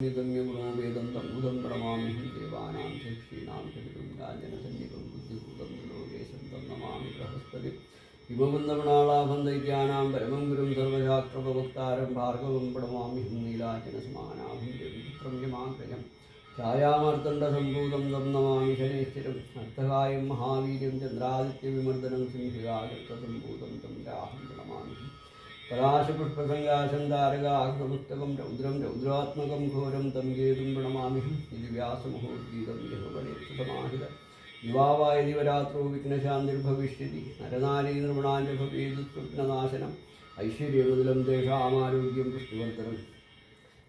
वेदं तमुदं प्रणमाम्यहं देवानां चक्षीणां चतुर्गाञ्जनसन्निकं बुद्धिभूतं लोकेशं तं नमामि बृहस्पति हिमवन्दमणालाभं दैत्यानां परमं गुरुं सर्वशास्त्रप्रवक्तारं भार्गवं प्रणमाम्यहं नीलाचनसमानाभं देवपुत्रं यमाग्रजं छायामार्तण्डसम्भूतं तं नमामि शनैश्चिरम् अर्थकायं महावीर्यं चन्द्रादित्यविमर्दनं सिंहिकाकृतसम्भूतं तं राहं प्रणमामि पलाशपुष्पसङ्गाशं तारकाग्रमुत्तकं रौद्रं रौद्रात्मकं घोरं तं केतुं प्रणमाम्यहं इति व्यासमहोद्गीतं यः युवावाय दिवरात्रो विघ्नशान्तिर्भविष्यति नरनारीन्द्रमणाञ्च भवेदुत्स्वप्ननाशनम् ऐश्वर्यमुदलं तेषामारोग्यं पुष्टिवर्धनं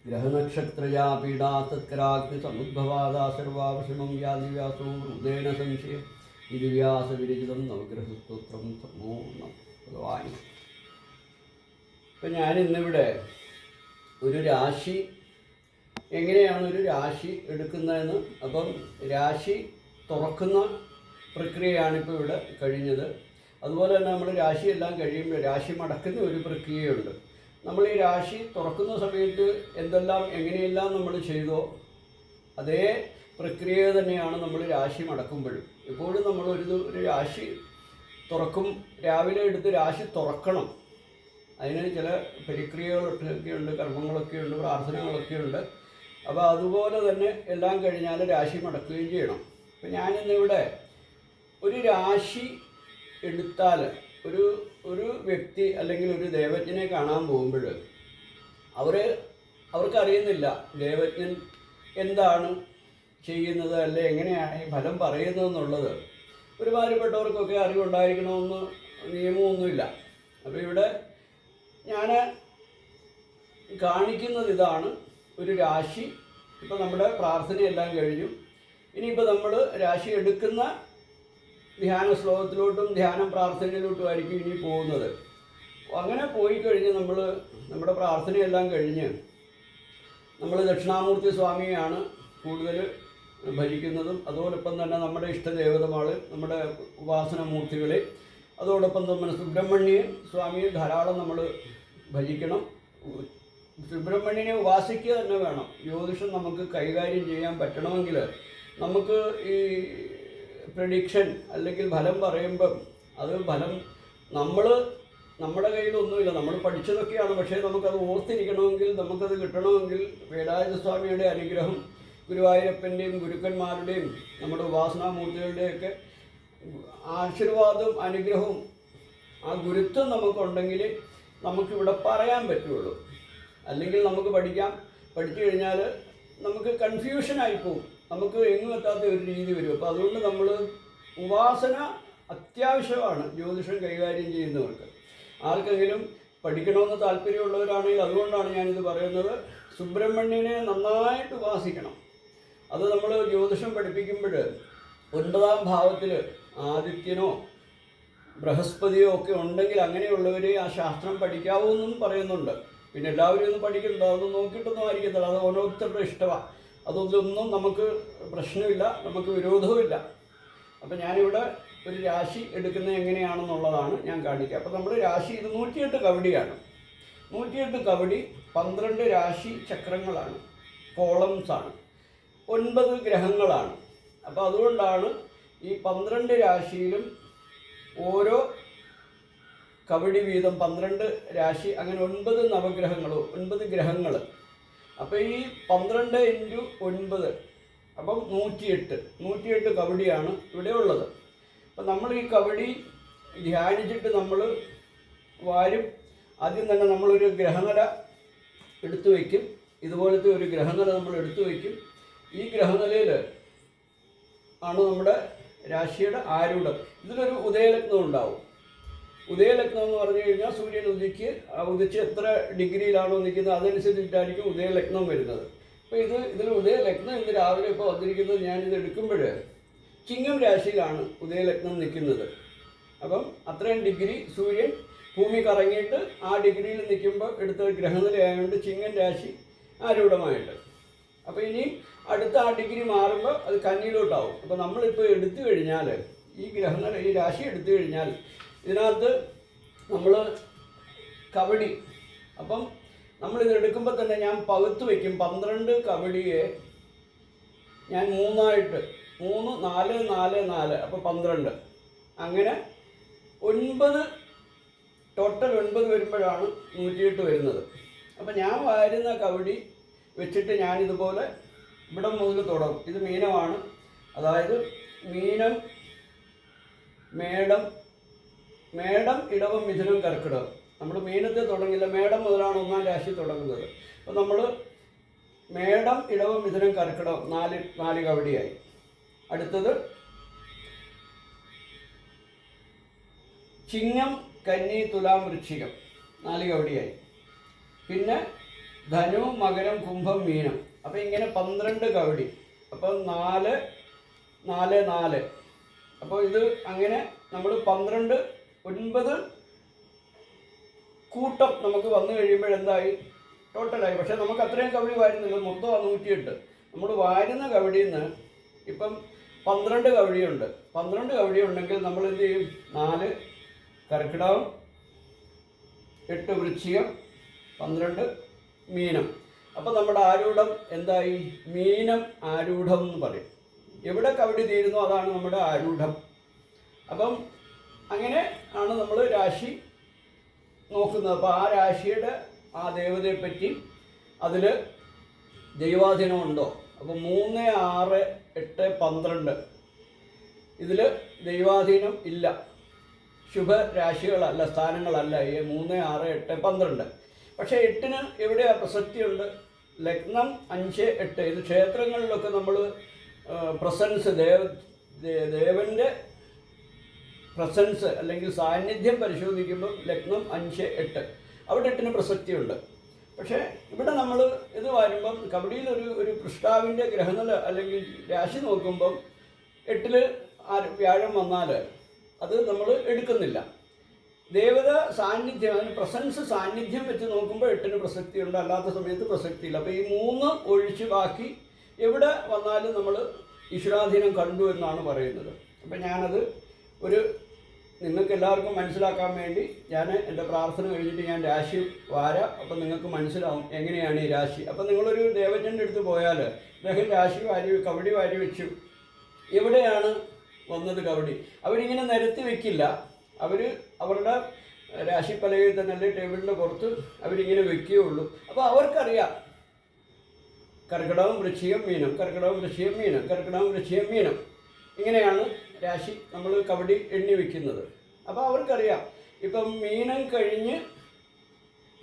ग्रहनक्षत्रया पीडा तत्कराग्निसमुद्भवादा सर्वावशमं व्याधिव्यासो हृदेन संशय इति व्यासविरचितं नवग्रहस्तोत्रं नमो नमः ഭഗവാൻ. ഇപ്പം ഞാനിന്നിവിടെ ഒരു രാശി എങ്ങനെയാണ് ഒരു രാശി എടുക്കുന്നതെന്ന്, അപ്പം രാശി തുറക്കുന്ന പ്രക്രിയയാണിപ്പോൾ ഇവിടെ കഴിഞ്ഞത്. അതുപോലെ തന്നെ നമ്മൾ രാശിയെല്ലാം കഴിയുമ്പോൾ രാശി മടക്കുന്ന ഒരു പ്രക്രിയയുണ്ട്. നമ്മൾ ഈ രാശി തുറക്കുന്ന സമയത്ത് എന്തെല്ലാം എങ്ങനെയെല്ലാം നമ്മൾ ചെയ്തോ അതേ പ്രക്രിയ തന്നെയാണ് നമ്മൾ രാശി മടക്കുമ്പോഴും. എപ്പോഴും നമ്മൾ ഒരു രാശി തുറക്കും, രാവിലെ എടുത്ത് രാശി തുറക്കണം. അതിന് ചില പരിക്രിയകളൊക്കെ ഉണ്ട്, കർമ്മങ്ങളൊക്കെ ഉണ്ട്, പ്രാർത്ഥനകളൊക്കെ ഉണ്ട്. അപ്പോൾ അതുപോലെ തന്നെ എല്ലാം കഴിഞ്ഞാൽ രാശി മടക്കുകയും ചെയ്യണം. അപ്പം ഞാനിന്നിവിടെ ഒരു രാശി എടുത്താൽ ഒരു വ്യക്തി അല്ലെങ്കിൽ ഒരു ദേവജ്ഞനെ കാണാൻ പോകുമ്പോൾ അവർക്കറിയുന്നില്ല ദേവജ്ഞൻ എന്താണ് ചെയ്യുന്നത്, അല്ലെ എങ്ങനെയാണ് ഈ ഫലം പറയുന്നതെന്നുള്ളത്. ഒരുമാതിരിപ്പെട്ടവർക്കൊക്കെ അറിവുണ്ടായിരിക്കണമെന്ന് നിയമമൊന്നുമില്ല. അപ്പോൾ ഇവിടെ ഞാൻ കാണിക്കുന്നത് ഇതാണ്. ഒരു രാശി, ഇപ്പോൾ നമ്മുടെ പ്രാർത്ഥനയെല്ലാം കഴിഞ്ഞു. ഇനിയിപ്പോൾ നമ്മൾ രാശി എടുക്കുന്ന ധ്യാന ശ്ലോകത്തിലോട്ടും ധ്യാനം പ്രാർത്ഥനയിലോട്ടുമായിരിക്കും ഇനി പോകുന്നത്. അങ്ങനെ പോയി കഴിഞ്ഞ് നമ്മുടെ പ്രാർത്ഥനയെല്ലാം കഴിഞ്ഞ് നമ്മൾ ദക്ഷിണാമൂർത്തി സ്വാമിയെയാണ് കൂടുതൽ ഭജിക്കുന്നതും അതോടൊപ്പം തന്നെ നമ്മുടെ ഇഷ്ടദേവതമാൾ, നമ്മുടെ ഉപാസനമൂർത്തികളെ, അതോടൊപ്പം തന്നെ സുബ്രഹ്മണ്യ സ്വാമിയെ ധാരാളം നമ്മൾ ഭജിക്കണം. സുബ്രഹ്മണ്യനെ ഉപാസിക്കുക തന്നെ വേണം. ജ്യോതിഷം നമുക്ക് കൈകാര്യം ചെയ്യാൻ പറ്റണമെങ്കിൽ നമുക്ക് ഈ പ്രഡിക്ഷൻ അല്ലെങ്കിൽ ഫലം പറയുമ്പം അത് ഫലം നമ്മുടെ കയ്യിലൊന്നുമില്ല. നമ്മൾ പഠിച്ചതൊക്കെയാണ്, പക്ഷേ നമുക്കത് ഓർത്തിരിക്കണമെങ്കിൽ, നമുക്കത് കിട്ടണമെങ്കിൽ വേലായുധ സ്വാമിയുടെ അനുഗ്രഹം, ഗുരുവായൂരപ്പൻ്റെയും ഗുരുക്കന്മാരുടെയും നമ്മുടെ ഉപാസനാമൂർത്തികളുടെയൊക്കെ ആശീർവാദവും അനുഗ്രഹവും ആ ഗുരുത്വം നമുക്കുണ്ടെങ്കിൽ നമുക്കിവിടെ പറയാൻ പറ്റുള്ളൂ. അല്ലെങ്കിൽ നമുക്ക് പഠിച്ചു കഴിഞ്ഞാൽ നമുക്ക് കൺഫ്യൂഷനായിപ്പോവും, നമുക്ക് എങ്ങും എത്താത്ത ഒരു രീതി വരും. അപ്പോൾ അതുകൊണ്ട് നമ്മൾ ഉപാസന അത്യാവശ്യമാണ് ജ്യോതിഷം കൈകാര്യം ചെയ്യുന്നവർക്ക്. ആർക്കെങ്കിലും പഠിക്കണമെന്ന് താല്പര്യമുള്ളവരാണെങ്കിൽ അതുകൊണ്ടാണ് ഞാനിത് പറയുന്നത്. സുബ്രഹ്മണ്യനെ നന്നായിട്ട് ഉപാസിക്കണം. അത് നമ്മൾ ജ്യോതിഷം പഠിപ്പിക്കുമ്പോൾ 9ാം ഭാവത്തിൽ ആദിത്യനോ ബൃഹസ്പതിയോ ഒക്കെ ഉണ്ടെങ്കിൽ അങ്ങനെയുള്ളവരെ ആ ശാസ്ത്രം പഠിക്കാവൂന്നും പറയുന്നുണ്ട്. പിന്നെ എല്ലാവരും ഒന്നും പഠിക്കുന്നുണ്ടോ, അതൊന്നും നോക്കിയിട്ടൊന്നും ആയിരിക്കത്തില്ല. അത് ഓരോരുത്തരുടെ ഇഷ്ടമാണ്. അതൊന്നും നമുക്ക് പ്രശ്നമില്ല, നമുക്ക് വിരോധവുമില്ല. അപ്പം ഞാനിവിടെ ഒരു രാശി എടുക്കുന്നത് എങ്ങനെയാണെന്നുള്ളതാണ് ഞാൻ കാണിക്കുക. അപ്പോൾ നമ്മുടെ രാശി ഇത് 108 കവടിയാണ്. 108 കവടി 12 രാശി ചക്രങ്ങളാണ്, കോളംസാണ്, 9 ഗ്രഹങ്ങളാണ്. അപ്പോൾ അതുകൊണ്ടാണ് ഈ 12 രാശിയിലും ഓരോ കവടി വീതം 12 രാശി, അങ്ങനെ 9 നവഗ്രഹങ്ങളോ 9 ഗ്രഹങ്ങൾ. അപ്പോൾ ഈ 12 × 9 അപ്പം 108 കവടിയാണ് ഇവിടെ ഉള്ളത്. അപ്പം നമ്മൾ ഈ കവടി ധ്യാനിച്ചിട്ട് നമ്മൾ വാരും. ആദ്യം തന്നെ നമ്മളൊരു ഗ്രഹനില എടുത്തു വയ്ക്കും. ഇതുപോലത്തെ ഒരു ഗ്രഹനില നമ്മൾ എടുത്തു വയ്ക്കും. ഈ ഗ്രഹനിലയിൽ ആണ് നമ്മുടെ രാശിയുടെ ആരൂഢം. ഇതിലൊരു ഉദയലഗ്നം ഉണ്ടാവും. ഉദയലഗ്നം എന്ന് പറഞ്ഞു കഴിഞ്ഞാൽ സൂര്യൻ ഉദിച്ച് എത്ര ഡിഗ്രിയിലാണോ നിൽക്കുന്നത് അതനുസരിച്ചിട്ടായിരിക്കും ഉദയലഗ്നം വരുന്നത്. അപ്പോൾ ഇതിൽ ഉദയലഗ്നം ഇന്ന് രാവിലെ ഇപ്പോൾ വന്നിരിക്കുന്നത്, ഞാനിത് എടുക്കുമ്പോൾ ചിങ്ങം രാശിയിലാണ് ഉദയലഗ്നം നിൽക്കുന്നത്. അപ്പം അത്രയും ഡിഗ്രി സൂര്യൻ ഭൂമി കറങ്ങിയിട്ട് ആ ഡിഗ്രിയിൽ നിൽക്കുമ്പോൾ എടുത്ത ഗ്രഹനിലയായതുകൊണ്ട് ചിങ്ങം രാശി ആരൂഢമായിട്ട്. അപ്പോൾ ഇനിയും അടുത്ത ആ ഡിഗ്രി മാറുമ്പോൾ അത് കന്നിയിലോട്ടാവും. അപ്പോൾ നമ്മളിപ്പോൾ എടുത്തു കഴിഞ്ഞാൽ ഈ രാശി എടുത്തു കഴിഞ്ഞാൽ ഇതിനകത്ത് നമ്മൾ കവടി, അപ്പം നമ്മളിത് എടുക്കുമ്പോൾ തന്നെ ഞാൻ പകുത്ത് വയ്ക്കും. 12 കവടിയെ ഞാൻ 3 4 4 4 അപ്പോൾ 12, അങ്ങനെ 9 ടോട്ടൽ 9 വരുമ്പോഴാണ് 108 വരുന്നത്. അപ്പോൾ ഞാൻ വാരുന്ന കവടി വെച്ചിട്ട് ഞാനിതുപോലെ ഇവിടെ മുതൽ തുടങ്ങും. ഇത് മീനമാണ്, അതായത് മീനം, മേടം, ഇടവം, മിഥുനം, കർക്കിടകം. നമ്മൾ മീനത്തെ തുടങ്ങില്ല, മേടം മുതലാണ് 1-ാം രാശി തുടങ്ങുന്നത്. അപ്പോൾ നമ്മൾ മേടം, ഇടവം, മിഥുനം, കർക്കിടകം 4 കവടിയായി. അടുത്തത് ചിങ്ങം, കന്നി, തുലാം, വൃശ്ചികം 4 കവടിയായി. പിന്നെ ധനു, മകരം, കുംഭം, മീനം. അപ്പോൾ ഇങ്ങനെ 12 കവടി. അപ്പോൾ 4 4 4. അപ്പോൾ ഇത് അങ്ങനെ നമ്മൾ 12 9 കൂട്ടം നമുക്ക് വന്നു കഴിയുമ്പോഴെന്തായി? ടോട്ടലായി. പക്ഷേ നമുക്ക് അത്രയും കവടി വാരുന്നില്ല, മൊത്തം 108. നമ്മൾ വാരുന്ന കവടിയിൽ നിന്ന് ഇപ്പം 12 കവടിയുണ്ട്. 12 കവടി ഉണ്ടെങ്കിൽ നമ്മൾ എന്ത് ചെയ്യും? 4 കർക്കിടകം, 8 വൃശ്ചികം, 12 മീനം. അപ്പം നമ്മുടെ ആരൂഢം എന്തായി? മീനം ആരൂഢം എന്ന് പറയും. എവിടെ കവടി തീരുന്നോ അതാണ് നമ്മുടെ ആരൂഢം. അപ്പം അങ്ങനെ ആണ് നമ്മൾ രാശി നോക്കുന്നത്. അപ്പോൾ ആ രാശിയുടെ ആ ദേവതയെപ്പറ്റി അതിൽ ദൈവാധീനമുണ്ടോ? അപ്പോൾ 3 6 8 12 ഇതിൽ ദൈവാധീനം ഇല്ല. ശുഭരാശികളല്ല, സ്ഥാനങ്ങളല്ല ഈ 3 6 8 12. പക്ഷേ 8-ന് എവിടെയാണ് പ്രസക്തിയുണ്ട്? ലഗ്നം 5 8. ഇത് ക്ഷേത്രങ്ങളിലൊക്കെ നമ്മൾ പ്രസൻസ്, ദേവൻ്റെ പ്രസൻസ് അല്ലെങ്കിൽ സാന്നിധ്യം പരിശോധിക്കുമ്പോൾ ലഗ്നം 5 8 അവിടെ 8-ന് പ്രസക്തിയുണ്ട്. പക്ഷേ ഇവിടെ നമ്മൾ ഇത് വരുമ്പം കബഡിയിൽ ഒരു പൃഷ്ടാവിൻ്റെ ഗ്രഹനില അല്ലെങ്കിൽ രാശി നോക്കുമ്പം 8-ൽ വ്യാഴം വന്നാൽ അത് നമ്മൾ എടുക്കുന്നില്ല. ദേവത സാന്നിധ്യം, അതിന് പ്രസൻസ് സാന്നിധ്യം വെച്ച് നോക്കുമ്പോൾ 8-ന് പ്രസക്തിയുണ്ട്, അല്ലാത്ത സമയത്ത് പ്രസക്തിയില്ല. അപ്പോൾ ഈ 3 ഒഴിച്ച് ബാക്കി എവിടെ വന്നാലും നമ്മൾ ഈശ്വരാധീനം കണ്ടു എന്നാണ് പറയുന്നത്. അപ്പം ഞാനത് നിങ്ങൾക്ക് എല്ലാവർക്കും മനസ്സിലാക്കാൻ വേണ്ടി ഞാൻ എൻ്റെ പ്രാർത്ഥന കഴിഞ്ഞിട്ട് ഞാൻ രാശി വാരാം. അപ്പം നിങ്ങൾക്ക് മനസ്സിലാവും എങ്ങനെയാണ് ഈ രാശി. അപ്പം നിങ്ങളൊരു ദേവജൻ്റെ അടുത്ത് പോയാൽ അദ്ദേഹം രാശി കവടി വാരി വെച്ചു, എവിടെയാണ് വന്നത് കവടി? അവരിങ്ങനെ നിരത്തി വെക്കില്ല. അവരുടെ രാശിപ്പലകയിൽ തന്നെ അല്ലെങ്കിൽ ടേബിളിൻ്റെ പുറത്ത് അവരിങ്ങനെ വെക്കുകയുള്ളൂ. അപ്പോൾ അവർക്കറിയാം കർക്കിടകം, വൃശ്ചികം, മീനം, കർക്കിടകം, വൃശ്ചികം, മീനം, കർക്കിടകം, വൃശ്ചികം, മീനം. ഇങ്ങനെയാണ് രാശി നമ്മൾ കബഡി എണ്ണി വയ്ക്കുന്നത്. അപ്പോൾ അവർക്കറിയാം ഇപ്പം മീനം കഴിഞ്ഞ്,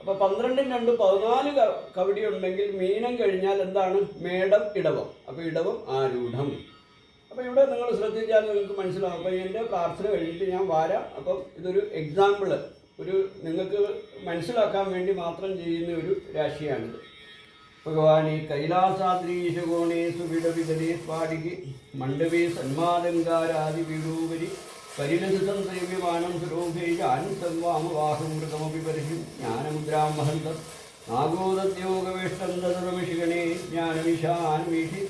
അപ്പോൾ 12-ന് 2 14 കബഡി ഉണ്ടെങ്കിൽ മീനം കഴിഞ്ഞാൽ എന്താണ്? മേടം, ഇടവം. അപ്പോൾ ഇടവം ആരൂഢം. അപ്പോൾ ഇവിടെ നിങ്ങൾ ശ്രദ്ധിച്ചാൽ നിങ്ങൾക്ക് മനസ്സിലാവും. അപ്പോൾ എൻ്റെ പ്രാർത്ഥന കഴിഞ്ഞിട്ട് ഞാൻ വാരാം. അപ്പം ഇതൊരു എക്സാമ്പിള്, നിങ്ങൾക്ക് മനസ്സിലാക്കാൻ വേണ്ടി മാത്രം ചെയ്യുന്ന ഒരു രാശിയാണിത്. ഭഗവാനെ കൈലാസാദ്രീശകോണേ സുവിടവിതലേ സ്വാടികി മണ്ഡവേ സന്മാലങ്കാരാദി വിടൂപരി പരിലസിതം സേവ്യമാനം സുരോഭേ ജാനുസംവാമവാഹം മൃതമപി പരിഹി ജ്ഞാനമുദ്രാം മഹന്ത നാഗോദദ്യോഗവേഷ്ടം തദർമിഷിഗണേ ജ്ഞാനമിഷാൻമീഷി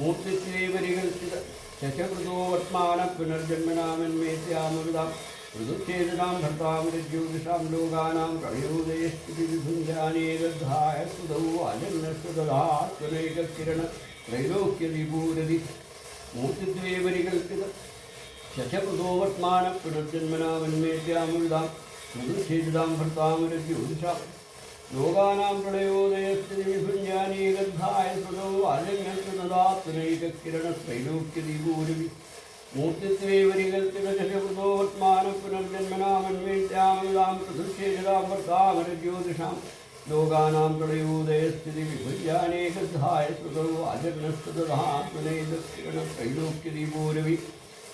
മൂർത്തിത്വേ പരികൽപ്പിത ശശകൃതോ വത്മാന പുനർജന്മനാമന്മേത്യാമൃതാം ഋതുച്ഛേദനാം ഭർത്താമൃജ്യോതിഷാം ലോകാനാം പ്രളയോദയസ്ഥിതിവിധുഞ്ജാനേകദ്ധായ സുതൗ അജന്മസ്തുതധാത്മനൈകകിരണ ത്രൈലോക്യവിഭൂരതി മൂർത്തിത്വേ പരികൽപ്പിത ശശകൃതോ വത്മാന പുനർജന്മനാമന്മേത്യാമൃതാം ഋതുച്ഛേദനാം ഭർത്താമൃജ്യോതിഷാം ലോകാനാം പ്രളയോദയസ്ഥിതിവിധുഞ്ജാനേകദ്ധായ സുതൗ അജന്മസ്തുതധാത്മനൈകകിരണ ത്രൈലോക്യവിഭൂരതി മൂർത്തിത്വേ പരികൽപ്പിത ശശകൃതോത്മാനം പുനർജന്മനാമന്വേഷ്യാമൃതാം പൃഥുക്ഷേഷതാം വർത്താമരജ്യോതിഷാം ലോകാനാം പ്രളയോദയസ്ഥിതി വിഭുജാനേകദ്ധായ ശ്രുതോ അജർണസ്തുതധാത്മനൈതകിരണ ത്രൈലോക്യദീപോരവി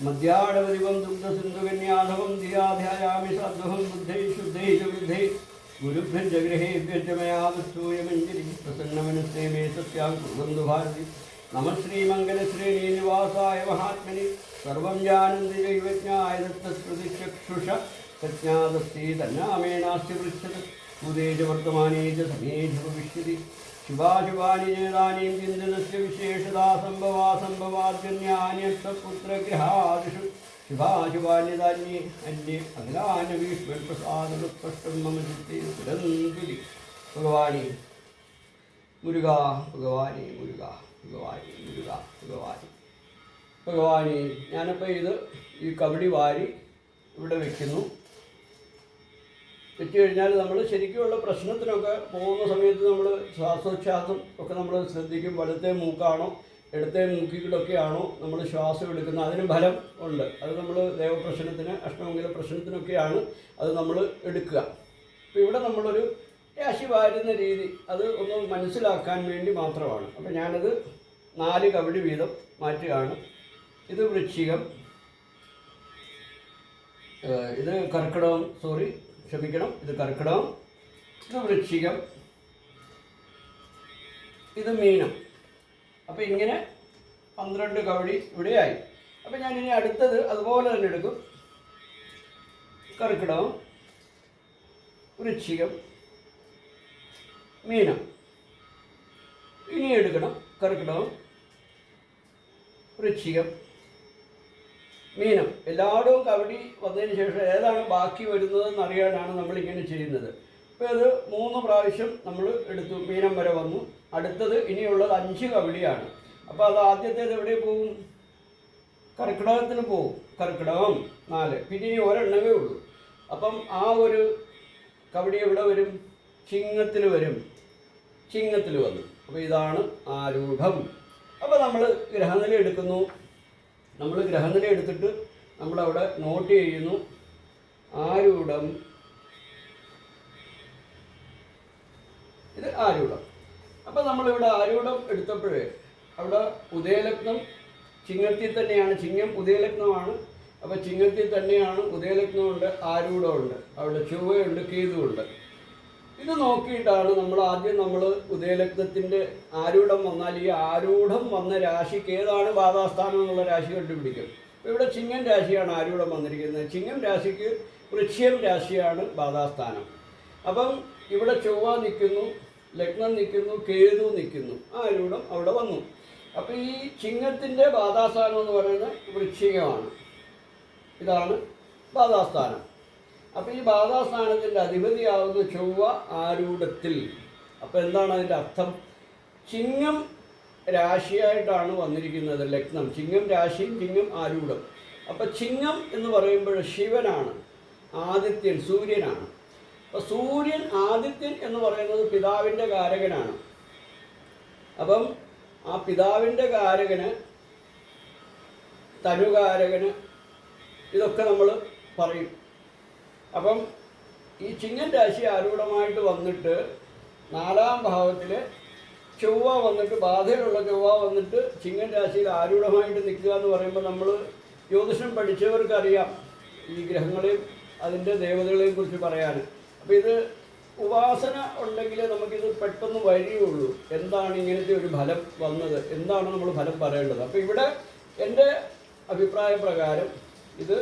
മധ്യാടവതിവം ദുഗ്ധസിന്ധുകന്യാധവം ധിയാധ്യായാമി സാധ്വഹം ബുദ്ധൈ ശുദ്ധൈ ച വൃദ്ധൈ ഗുരുഭ്യജഗൃഹേഭ്യശ്ച മയാ ദൃഷ്ടൂയമഞ്ജലി പ്രസന്നമനസ്സേ മേ സത്യാം കുർവന്തു ഭാരതി നമഃ ശ്രീമംഗലശ്രേണീനിവാസായ മഹാത്മനി സർവം ജാനന്തി ദൈവജ്ഞായ ദത്തസ്മൃതിചക്ഷുഷ പ്രജ്ഞാദസ്തി തന്നാമേനാസ്തി പൃച്ഛത് ഭൂതേജ വർത്തമാനേ ച സമേജ ഭവിഷ്യതി ശുഭാശുഭാനി ചേതാനീം ചിന്തനസ്യ വിശേഷതാ സംഭവാസംഭവാദ്യന്യാന്യസ്വപുത്രഗ്രഹാദിഷു ശുഭാശുഭാന്യതാന്യേ അന്യേ അഖിലാന്യഭീഷ്മപ്രസാദസ്പഷ്ടം മമ ചിത്തേ സുരന്തുലി ഭഗവാനി മുരുക, ഭഗവാനി മുരുക, ഭഗവാനി മുരുക, ഭഗവാനി ഭഗവാനി. ഞാനപ്പോൾ ഈ കബഡി വാരി ഇവിടെ വെക്കുന്നു. വെച്ച് കഴിഞ്ഞാൽ നമ്മൾ ശരിക്കുമുള്ള പ്രശ്നത്തിനൊക്കെ പോകുന്ന സമയത്ത് നമ്മൾ ശ്വാസോച്ഛ്വാസം ഒക്കെ നമ്മൾ ശ്രദ്ധിക്കും. വലത്തെ മൂക്കാണോ ഇടത്തെ മൂക്കിലൊക്കെയാണോ നമ്മൾ ശ്വാസം എടുക്കുന്നത്, അതിന് ഫലം ഉണ്ട്. അത് നമ്മൾ ദേവപ്രശ്നത്തിന് അഷ്ടമംഗല പ്രശ്നത്തിനൊക്കെയാണ് അത് നമ്മൾ എടുക്കുക. അപ്പോൾ ഇവിടെ നമ്മളൊരു രാശി വാരുന്ന രീതി അത് ഒന്ന് മനസ്സിലാക്കാൻ വേണ്ടി മാത്രമാണ്. അപ്പോൾ ഞാനത് 4 കബഡി വീതം മാറ്റുകയാണ്. ഇത് വൃശ്ചികം, ഇത് കർക്കിടകം, ക്ഷമിക്കണം, ഇത് കർക്കിടകം, ഇത് വൃശ്ചികം, ഇത് മീനം. അപ്പോൾ ഇങ്ങനെ 12 കബഡി ഇവിടെയായി. അപ്പോൾ ഞാനിനി അടുത്തത് അതുപോലെ തന്നെ എടുക്കും. കർക്കിടകം, വൃശ്ചികം, മീനം. ഇനി എടുക്കണം കർക്കിടകം, വൃശ്ചികം, മീനം. എല്ലായിടവും കബഡി വന്നതിന് ശേഷം ഏതാണ് ബാക്കി വരുന്നതെന്ന് അറിയാനാണ് നമ്മളിങ്ങനെ ചെയ്യുന്നത്. അപ്പോൾ അത് 3 പ്രാവശ്യം നമ്മൾ എടുത്തു, മീനം വരെ വന്നു. അടുത്തത് ഇനിയുള്ളത് 5 കബഡിയാണ്. അപ്പോൾ അത് ആദ്യത്തേത് എവിടെ പോകും? കർക്കിടകത്തിന് പോകും. കർക്കിടകം 4, പിന്നെ ഇനി ഒരെണ്ണമേ ഉള്ളൂ. അപ്പം ആ ഒരു കബഡി എവിടെ വരും? ചിങ്ങത്തിൽ വരും. ചിങ്ങത്തിൽ വന്നു. അപ്പോൾ ഇതാണ് ആരൂഢം. അപ്പോൾ നമ്മൾ ഗ്രഹനില എടുക്കുന്നു. നമ്മൾ ഗ്രഹനില എടുത്തിട്ട് നമ്മളവിടെ നോട്ട് ചെയ്യുന്നു ആരൂഢം. ഇത് ആരൂഢം. അപ്പോൾ നമ്മളിവിടെ ആരൂഢം എടുത്തപ്പോഴേ അവിടെ ഉദയലഗ്നം ചിങ്ങത്തിൽ തന്നെയാണ്. ചിങ്ങം ഉദയലഗ്നമാണ്. അപ്പോൾ ചിങ്ങത്തിൽ തന്നെയാണ്, ഉദയലഗ്നമുണ്ട്, ആരൂഢമുണ്ട്, അവിടെ ചൊവ്വയുണ്ട്, കേതുവുണ്ട്. ഇത് നോക്കിയിട്ടാണ് നമ്മൾ ഉദയലഗ്നത്തിൻ്റെ ആരൂഢം വന്നാൽ ഈ ആരൂഢം വന്ന രാശിക്ക് ഏതാണ് ബാധാസ്ഥാനം എന്നുള്ള രാശി കണ്ടുപിടിക്കും. അപ്പോൾ ഇവിടെ ചിങ്ങം രാശിയാണ് ആരൂഢം വന്നിരിക്കുന്നത്. ചിങ്ങം രാശിക്ക് വൃശ്ചികം രാശിയാണ് ബാധാസ്ഥാനം. അപ്പം ഇവിടെ ചൊവ്വ നിൽക്കുന്നു, ലഗ്നം നിൽക്കുന്നു, കേതു നിൽക്കുന്നു, ആരൂഢം അവിടെ വന്നു. അപ്പോൾ ഈ ചിങ്ങത്തിൻ്റെ ബാധാസ്ഥാനം എന്ന് പറയുന്നത് വൃശ്ചികമാണ്. ഇതാണ് ബാധാസ്ഥാനം. അപ്പോൾ ഈ ബാധാസ്ഥാനത്തിൻ്റെ അധിപതിയാവുന്ന ചൊവ്വ ആരൂഢത്തിൽ. അപ്പോൾ എന്താണ് അതിൻ്റെ അർത്ഥം? ചിങ്ങം രാശിയായിട്ടാണ് വന്നിരിക്കുന്നത് ലഗ്നം. ചിങ്ങം രാശിയും ചിങ്ങം ആരൂഢം. അപ്പോൾ ചിങ്ങം എന്ന് പറയുമ്പോൾ ശിവനാണ്, ആദിത്യൻ, സൂര്യനാണ്. അപ്പോൾ സൂര്യൻ ആദിത്യൻ എന്ന് പറയുന്നത് പിതാവിൻ്റെ കാരകനാണ്. അപ്പം ആ പിതാവിൻ്റെ കാരകന്, തനുകാരകന്, ഇതൊക്കെ നമ്മൾ പറയും. അപ്പം ഈ ചിങ്ങൻ രാശി ആരൂഢമായിട്ട് വന്നിട്ട് 4-ാം ഭാവത്തിൽ ചൊവ്വ വന്നിട്ട്, ബാധയിലുള്ള ചൊവ്വ വന്നിട്ട് ചിങ്ങൻ രാശിയിൽ ആരൂഢമായിട്ട് നിൽക്കുക എന്ന് പറയുമ്പോൾ നമ്മൾ ജ്യോതിഷം പഠിച്ചവർക്കറിയാം ഈ ഗ്രഹങ്ങളെയും അതിൻ്റെ ദേവതകളെയും കുറിച്ച് പറയാൻ. അപ്പോൾ ഇത് ഉപാസന ഉണ്ടെങ്കിൽ നമുക്കിത് പെട്ടെന്ന് വരികയുള്ളൂ. എന്താണ് ഇങ്ങനത്തെ ഒരു ഫലം വന്നത്, എന്താണ് നമ്മൾ ഫലം പറയേണ്ടത്. അപ്പോൾ ഇവിടെ എൻ്റെ അഭിപ്രായ പ്രകാരം ഇത്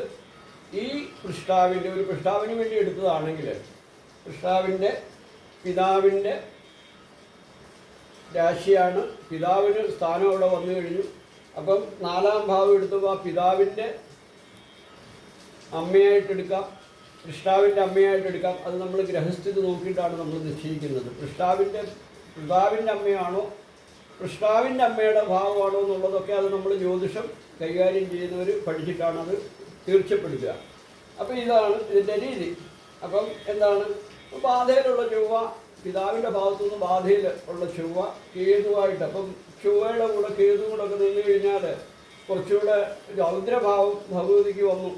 ഈ പൃഷ്ടാവിൻ്റെ ഒരു പൃഷ്ടാവിന് വേണ്ടി എടുത്തതാണെങ്കിൽ പൃഷ്ടാവിൻ്റെ പിതാവിൻ്റെ രാശിയാണ്. പിതാവിന് സ്ഥാനം അവിടെ വന്നു കഴിഞ്ഞു. അപ്പം 4-ാം ഭാവം എടുത്തപ്പോൾ ആ പിതാവിൻ്റെ അമ്മയായിട്ടെടുക്കാം, പൃഷ്ടാവിൻ്റെ അമ്മയായിട്ടെടുക്കാം. അത് നമ്മൾ ഗ്രഹസ്ഥിതി നോക്കിയിട്ടാണ് നമ്മൾ നിശ്ചയിക്കുന്നത്. പിതാവിൻ്റെ അമ്മയാണോ പൃഷ്ടാവിൻ്റെ അമ്മയുടെ ഭാവമാണോ എന്നുള്ളതൊക്കെ അത് നമ്മൾ ജ്യോതിഷം കൈകാര്യം ചെയ്യുന്നവർ പഠിച്ചിട്ടാണ് അത് തീർച്ചപ്പെടുത്തുക. അപ്പോൾ ഇതാണ് ഇതിൻ്റെ രീതി. അപ്പം എന്താണ്, ബാധയിലുള്ള ചൊവ്വ, പിതാവിൻ്റെ ഭാഗത്തുനിന്ന് ബാധയിൽ ഉള്ള ചൊവ്വ കേതുവായിട്ട്. അപ്പം ചൊവ്വയുടെ കൂടെ കേതു കൂടെ ഒക്കെ നിന്ന് കഴിഞ്ഞാൽ കുറച്ചുകൂടെ രൗദ്രഭാവം ഭഗവതിക്ക് വന്നു.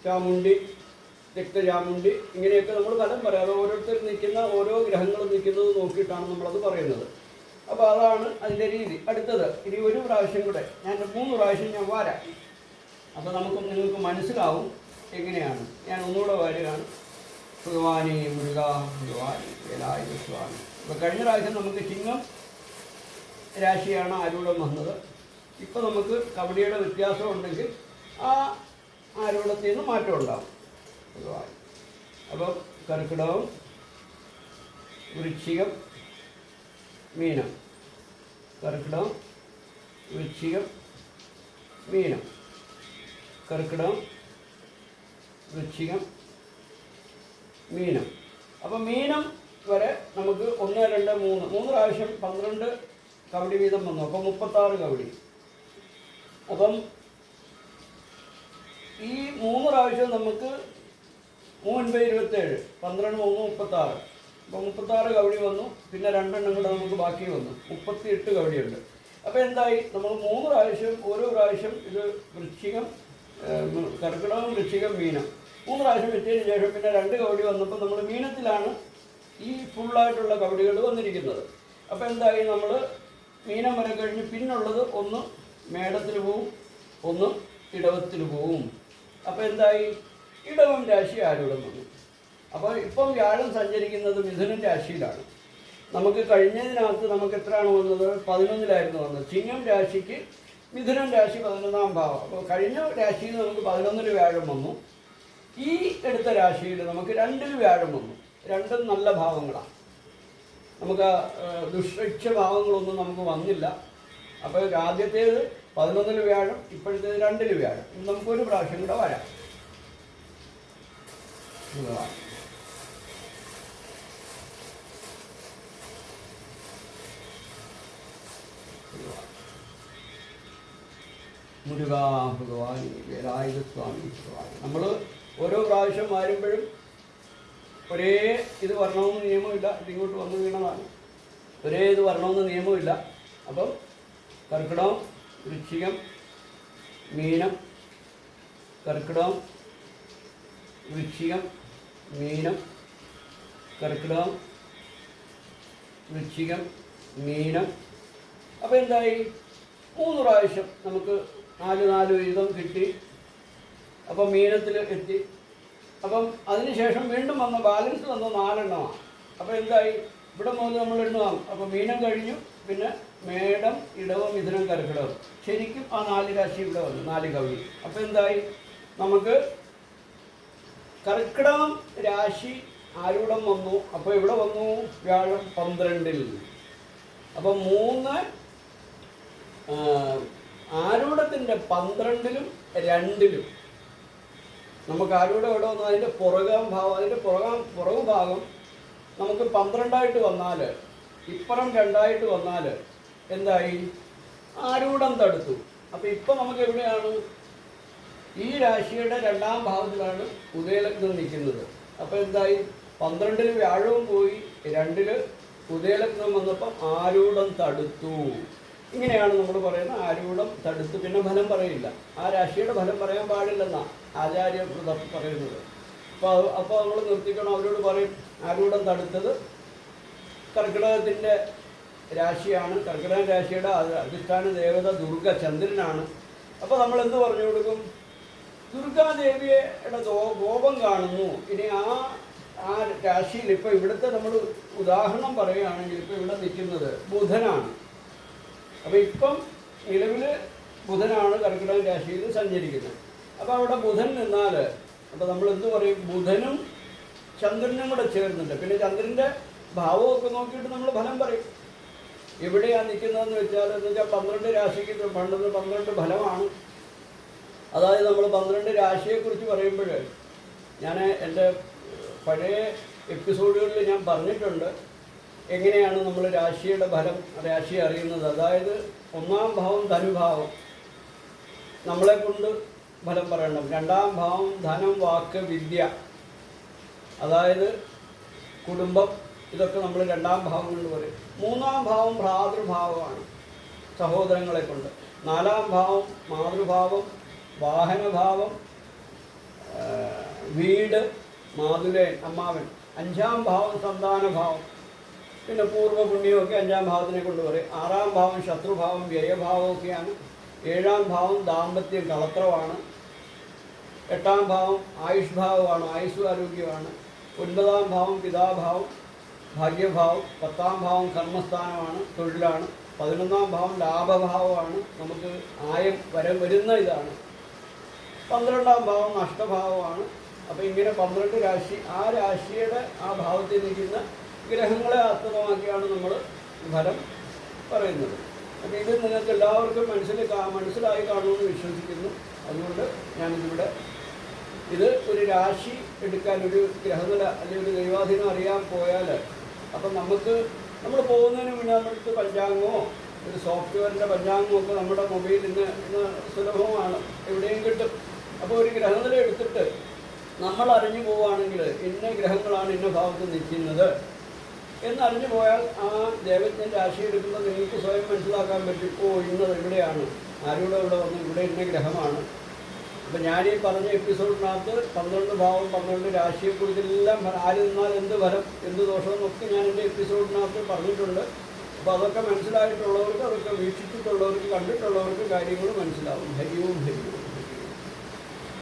ചാമുണ്ടി, രക്തചാമുണ്ടി, ഇങ്ങനെയൊക്കെ നമ്മൾ ഫലം പറയാം. അത് ഓരോരുത്തർ നിൽക്കുന്ന ഓരോ ഗ്രഹങ്ങളും നിൽക്കുന്നത് നോക്കിയിട്ടാണ് നമ്മളത് പറയുന്നത്. അപ്പോൾ അതാണ് അതിൻ്റെ രീതി. അടുത്തത് ഇനി ഒരു പ്രാവശ്യം കൂടെ ഞാൻ 3 പ്രാവശ്യം ഞാൻ വാരാം. അപ്പോൾ നിങ്ങൾക്ക് മനസ്സിലാവും എങ്ങനെയാണ്. ഞാൻ ഒന്നുകൂടെ വരികയാണ്. ഭഗവാനി മുരുക, ഭഗവാനി വേലായുധ സ്വാമി. അപ്പോൾ കഴിഞ്ഞ പ്രാവശ്യം നമുക്ക് ചിങ്ങം രാശിയാണ് ആരൂഢം വന്നത്. ഇപ്പോൾ നമുക്ക് കബഡിയുടെ വ്യത്യാസം ഉണ്ടെങ്കിൽ ആ ആരൂഢത്തിൽ നിന്ന് മാറ്റം ഉണ്ടാകും. ഭഗവാൻ. അപ്പം കർക്കിടകം, വൃശ്ചികം, മീനം. കർക്കിടകം, വൃശ്ചികം, മീനം. കർക്കിടകം, വൃശ്ചികം, മീനം. അപ്പം മീനം വരെ നമുക്ക് 1, 2, 3 പ്രാവശ്യം 12 കവടി വീതം വന്നു. അപ്പം 36 കവടി. അപ്പം ഈ 3 പ്രാവശ്യം നമുക്ക് 3 × 27, 12, 3, 36. അപ്പോൾ 36 കവടി വന്നു. പിന്നെ 2 കൂടെ നമുക്ക് ബാക്കി വന്നു, 38 കവടിയുണ്ട്. അപ്പോൾ എന്തായി, നമ്മൾ 3 പ്രാവശ്യം, ഓരോ പ്രാവശ്യം ഇത് വൃശ്ചികം, കർക്കിടകം, വൃശ്ചികം, മീനം 3 പ്രാവശ്യം വെച്ചതിന് ശേഷം പിന്നെ 2 കവടി വന്നപ്പോൾ നമ്മൾ മീനത്തിലാണ് ഈ ഫുള്ളായിട്ടുള്ള കവടികൾ വന്നിരിക്കുന്നത്. അപ്പോൾ എന്തായി, നമ്മൾ മീനം വരെ കഴിഞ്ഞ് പിന്നുള്ളത് ഒന്ന് മേടത്തിൽ പോവും, ഒന്ന് ഇടവത്തിൽ പോവും. അപ്പോൾ എന്തായി, ഇടവം രാശി ആരൂഢം വന്നു. അപ്പോൾ ഇപ്പം വ്യാഴം സഞ്ചരിക്കുന്നത് മിഥുനം രാശിയിലാണ്. നമുക്ക് കഴിഞ്ഞതിനകത്ത് നമുക്ക് എത്രയാണ് വന്നത്, 11-ലായിരുന്നു വന്നത്. ചിങ്ങം രാശിക്ക് മിഥുനം രാശി 11-ാം ഭാവം. അപ്പോൾ കഴിഞ്ഞ രാശിയിൽ നമുക്ക് 11-ൽ വ്യാഴം വന്നു. ഈ എടുത്ത രാശിയിൽ നമുക്ക് 2-ൽ വ്യാഴം വന്നു. രണ്ടും നല്ല ഭാവങ്ങളാണ്. നമുക്ക് ദുഷ്ട ഭാവങ്ങളൊന്നും നമുക്ക് വന്നില്ല. അപ്പോൾ ആദ്യത്തേത് 11-ൽ വ്യാഴം, ഇപ്പോഴത്തേത് 2-ൽ വ്യാഴം. നമുക്കൊരു പ്രാവശ്യം കൂടെ വരാം. മുരുകാ ഭഗവാൻ, വേലായുധ സ്വാമി ഭഗവാൻ. നമ്മൾ ഓരോ പ്രാവശ്യം വരുമ്പോഴും ഒരേ ഇത് വരണമെന്ന് നിയമമില്ല. ഇതിങ്ങോട്ട് വന്നു വീണതാണ്. ഒരേ ഇത് വരണമെന്ന് നിയമമില്ല. അപ്പം കർക്കിടകം, വൃശ്ചികം, മീനം, കർക്കിടകം, വൃശ്ചികം, മീനം, കർക്കിടകം, വൃശ്ചികം, മീനം. അപ്പോൾ എന്തായി, 3 പ്രാവശ്യം നമുക്ക് 4 വീതം കിട്ടി. അപ്പം മീനത്തിൽ എത്തി. അപ്പം അതിനുശേഷം വീണ്ടും വന്ന ബാലൻസ് വന്ന 4 എണ്ണമാണ്. അപ്പോൾ എന്തായി, ഇവിടെ മുതൽ നമ്മൾ എണ്ണുവാം. അപ്പോൾ മീനം കഴിഞ്ഞു, പിന്നെ മേടം, ഇടവം, മിഥുനം, കർക്കിടകം. ശരിക്കും ആ 4 രാശി ഇവിടെ വന്നു, 4 കവടി. അപ്പോൾ എന്തായി, നമുക്ക് കർക്കിടകം രാശി ആരൂഢം വന്നു. അപ്പോൾ ഇവിടെ വന്നു വ്യാഴം 12-ൽ. അപ്പം 3 ആരൂഢത്തിൻ്റെ 12-ലും 2-ലും നമുക്ക് ആരൂഢം ഇവിടെ വന്നു. അതിൻ്റെ പുറകാം ഭാവം, അതിൻ്റെ പുറകു ഭാഗം നമുക്ക് 12ആയിട്ട് വന്നാൽ, ഇപ്പുറം 2ആയിട്ട് വന്നാൽ എന്തായി, ആരൂഢം തടുത്തു. അപ്പോൾ ഇപ്പം നമുക്ക് എവിടെയാണ്, ഈ രാശിയുടെ 2-ാം ഭാവത്തിലാണ് ഉദയലഗ്നം നിൽക്കുന്നത്. അപ്പോൾ എന്തായി, 12-ൽ വ്യാഴവും പോയി, 2-ൽ ഉദയലഗ്നം വന്നപ്പം ആരൂഢം തടുത്തു. ഇങ്ങനെയാണ് നമ്മൾ പറയുന്നത്, ആരൂഢം തടുത്ത്. പിന്നെ ഫലം പറയില്ല, ആ രാശിയുടെ ഫലം പറയാൻ പാടില്ലെന്നാണ് ആചാര്യ പറയുന്നത്. അപ്പോൾ നമ്മൾ നിർത്തിക്കണം. അവരോട് പറയും, ആരൂഢം തടുത്തത് കർക്കിടകത്തിൻ്റെ രാശിയാണ്. കർക്കിടക രാശിയുടെ അധിഷ്ഠാന ദേവത ദുർഗ, ചന്ദ്രനാണ്. അപ്പോൾ നമ്മൾ എന്ത് പറഞ്ഞു കൊടുക്കും, ദുർഗാദേവിയുടെ കോപം കാണുന്നു. ഇനി ആ രാശിയിൽ ഇപ്പോൾ ഇവിടുത്തെ നമ്മൾ ഉദാഹരണം പറയുകയാണെങ്കിൽ, ഇപ്പോൾ ഇവിടെ നിൽക്കുന്നത് ബുധനാണ്. അപ്പോൾ ഇപ്പം നിലവിൽ ബുധനാണ് കർക്കിടക രാശിയിൽ സഞ്ചരിക്കുന്നത്. അപ്പോൾ അവിടെ ബുധൻ നിന്നാൽ, അപ്പോൾ നമ്മൾ എന്ത് പറയും, ബുധനും ചന്ദ്രനും കൂടെ ചേർന്നുണ്ട്. പിന്നെ ചന്ദ്രൻ്റെ ഭാവമൊക്കെ നോക്കിയിട്ട് നമ്മൾ ഫലം പറയും. എവിടെയാണ് നിൽക്കുന്നതെന്ന് വെച്ചാൽ, 12 രാശിക്ക് 12 ഫലമാണ്. അതായത് നമ്മൾ 12 രാശിയെക്കുറിച്ച് പറയുമ്പോൾ, ഞാൻ എൻ്റെ പഴയ എപ്പിസോഡുകളിൽ ഞാൻ പറഞ്ഞിട്ടുണ്ട് എങ്ങനെയാണ് നമ്മൾ രാശിയുടെ ഫലം, രാശി അറിയുന്നത്. അതായത് 1-ാം ഭാവം ധനുഭാവം, നമ്മളെ കൊണ്ട് ഫലം പറയണം. 2-ാം ഭാവം ധനം, വാക്ക്, വിദ്യ, അതായത് കുടുംബം, ഇതൊക്കെ നമ്മൾ 2-ാം ഭാവം കൊണ്ട് പറയും. 3-ാം ഭാവം ഭ്രാതൃഭാവമാണ്, സഹോദരങ്ങളെ കൊണ്ട്. 4-ാം ഭാവം മാതൃഭാവം, വാഹനഭാവം, വീട്, മാതുലേൻ, അമ്മാവൻ. 5-ാം ഭാവം സന്താനഭാവം, പിന്നെ പൂർവ്വപുണ്യമൊക്കെ 5-ാം ഭാവത്തിനെ കൊണ്ട് പറയും. 6-ാം ഭാവം ശത്രുഭാവം, വ്യയഭാവമൊക്കെയാണ്. 7-ാം ഭാവം ദാമ്പത്യം, കളത്രമാണ്. 8-ാം ഭാവം ആയുഷ് ഭാവമാണ്, ആയുസ് ആരോഗ്യമാണ്. 9-ാം ഭാവം പിതാഭാവം, ഭാഗ്യഭാവം. 10-ാം ഭാവം കർമ്മസ്ഥാനമാണ്, തൊഴിലാണ്. 11-ാം ഭാവം ലാഭഭാവമാണ്, നമുക്ക് ആയം വരുന്ന ഇതാണ്. 12-ാം ഭാവം നഷ്ടഭാവമാണ്. അപ്പോൾ ഇങ്ങനെ 12 രാശി, ആ രാശിയുടെ ആ ഭാവത്തിൽ നിൽക്കുന്ന ഗ്രഹങ്ങളെ ആസ്പദമാക്കിയാണ് നമ്മൾ ഫലം പറയുന്നത്. അപ്പോൾ ഇത് നിങ്ങൾക്ക് എല്ലാവർക്കും മനസ്സിലായി കാണുമെന്ന് വിശ്വസിക്കുന്നു. അതുകൊണ്ട് ഞാനിതിവിടെ ഇത് ഒരു രാശി എടുക്കാൻ, ഒരു ഗ്രഹനില അല്ലെങ്കിൽ ഒരു ദൈവാധീനം അറിയാൻ പോയാൽ അപ്പം നമ്മൾ പോകുന്നതിന് മുന്നേ നമ്മുടെ പഞ്ചാംഗമോ ഒരു സോഫ്റ്റ്വെയറിൻ്റെ പഞ്ചാംഗമോ ഒക്കെ നമ്മുടെ മൊബൈലിൽ ഇന്ന് സുലഭമാണ്, എവിടെയും കിട്ടും. അപ്പോൾ ഒരു ഗ്രഹനില എടുത്തിട്ട് നമ്മൾ അറിഞ്ഞു പോവുകയാണെങ്കിൽ ഇന്ന ഗ്രഹങ്ങളാണ് ഇന്ന ഭാഗത്ത് നിൽക്കുന്നത് എന്നറിഞ്ഞു പോയാൽ ആ ദേവജ്ഞൻ രാശി എടുക്കുമ്പോൾ നിങ്ങൾക്ക് സ്വയം മനസ്സിലാക്കാൻ പറ്റും, ഓ ഇന്നത് ഇവിടെയാണ്, ആരുടെ ഇവിടെ വന്ന് ഇവിടെ ഇന്ന ഗ്രഹമാണ്. അപ്പം ഞാനീ പറഞ്ഞ എപ്പിസോഡിനകത്ത് 12 ഭാവം 12 രാശിയെക്കുറിച്ചെല്ലാം ആര് നിന്നാൽ എന്ത് ഫലം എന്ത് ദോഷമെന്നൊക്കെ ഞാൻ എൻ്റെ എപ്പിസോഡിനകത്ത് പറഞ്ഞിട്ടുണ്ട്. അപ്പോൾ അതൊക്കെ മനസ്സിലായിട്ടുള്ളവർക്ക്, അതൊക്കെ വീക്ഷിച്ചിട്ടുള്ളവർക്ക്, കണ്ടിട്ടുള്ളവർക്ക് കാര്യങ്ങൾ മനസ്സിലാവും. ഹരിയും ഹരിയും.